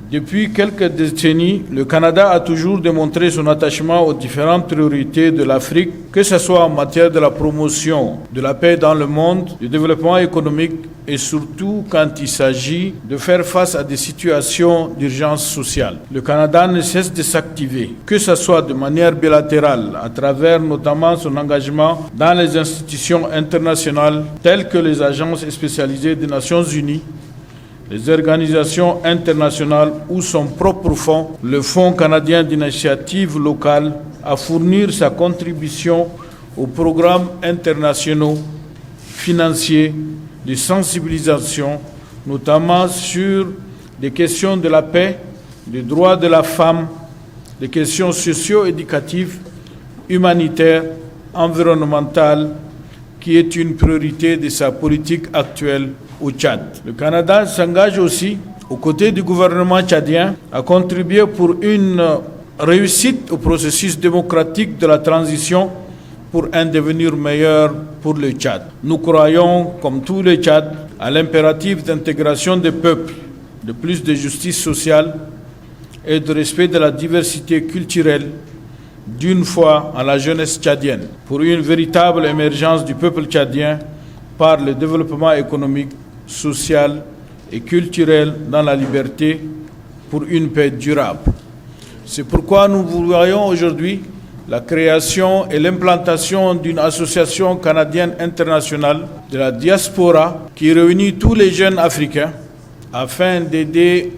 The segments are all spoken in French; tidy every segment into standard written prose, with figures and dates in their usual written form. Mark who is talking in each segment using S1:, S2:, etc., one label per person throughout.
S1: Depuis quelques décennies, le Canada a toujours démontré son attachement aux différentes priorités de l'Afrique, que ce soit en matière de la promotion de la paix dans le monde, du développement économique et surtout quand il s'agit de faire face à des situations d'urgence sociale. Le Canada ne cesse de s'activer, que ce soit de manière bilatérale, à travers notamment son engagement dans les institutions internationales telles que les agences spécialisées des Nations Unies, les organisations internationales ou son propre fonds, le Fonds canadien d'initiative locale, à fournir sa contribution aux programmes internationaux financiers de sensibilisation, notamment sur des questions de la paix, des droits de la femme, des questions socio-éducatives, humanitaires, environnementales, qui est une priorité de sa politique actuelle au Tchad. Le Canada s'engage aussi, aux côtés du gouvernement tchadien, à contribuer pour une réussite au processus démocratique de la transition pour un devenir meilleur pour le Tchad. Nous croyons, comme tous les Tchad, à l'impératif d'intégration des peuples, de plus de justice sociale et de respect de la diversité culturelle, d'une fois à la jeunesse tchadienne, pour une véritable émergence du peuple tchadien par le développement économique, social et culturel dans la liberté pour une paix durable. C'est pourquoi nous voyons aujourd'hui la création et l'implantation d'une association canadienne internationale de la diaspora qui réunit tous les jeunes africains afin d'aider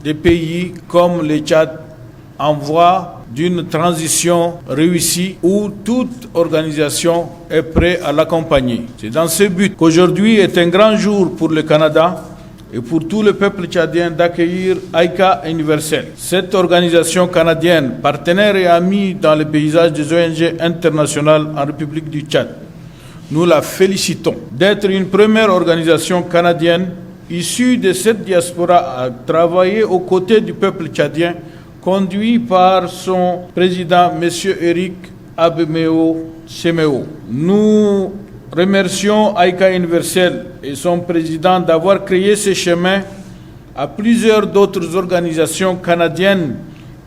S1: des pays comme le Tchad en voie d'une transition réussie où toute organisation est prête à l'accompagner. C'est dans ce but qu'aujourd'hui est un grand jour pour le Canada et pour tout le peuple tchadien d'accueillir AICA Universel. Cette organisation canadienne, partenaire et amie dans le paysage des ONG internationales en République du Tchad, nous la félicitons d'être une première organisation canadienne issue de cette diaspora à travailler aux côtés du peuple tchadien, conduit par son président, M. Eric Abemeo Semeo. Nous remercions AICA Universel et son président d'avoir créé ce chemin à plusieurs d'autres organisations canadiennes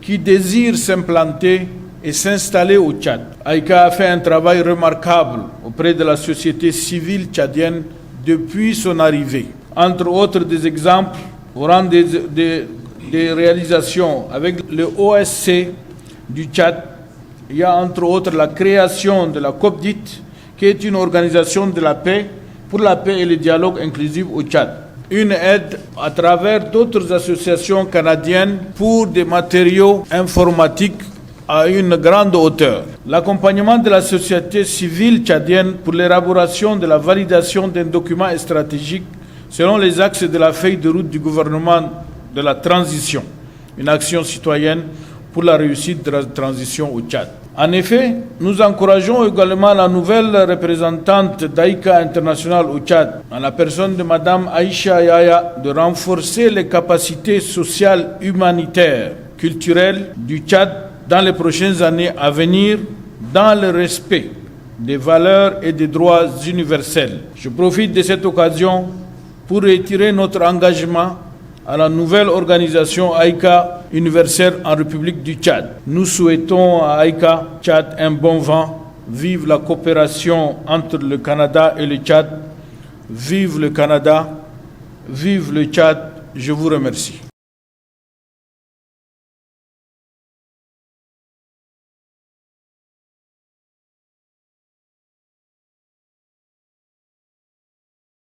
S1: qui désirent s'implanter et s'installer au Tchad. AICA a fait un travail remarquable auprès de la société civile tchadienne depuis son arrivée. Entre autres des exemples, au rang des réalisations avec le OSC du Tchad, il y a entre autres la création de la COPDIT, qui est une organisation de la paix, pour la paix et le dialogue inclusif au Tchad. Une aide à travers d'autres associations canadiennes pour des matériaux informatiques à une grande hauteur. L'accompagnement de la société civile tchadienne pour l'élaboration de la validation d'un document stratégique selon les axes de la feuille de route du gouvernement de la transition, une action citoyenne pour la réussite de la transition au Tchad. En effet, nous encourageons également la nouvelle représentante d'AICA International au Tchad, en la personne de Mme Aïcha Yaya, de renforcer les capacités sociales, humanitaires, culturelles du Tchad dans les prochaines années à venir, dans le respect des valeurs et des droits universels. Je profite de cette occasion pour retirer notre engagement à la nouvelle organisation AICA Universelle en République du Tchad. Nous souhaitons à AICA Tchad un bon vent. Vive la coopération entre le Canada et le Tchad. Vive le Canada. Vive le Tchad. Je vous remercie.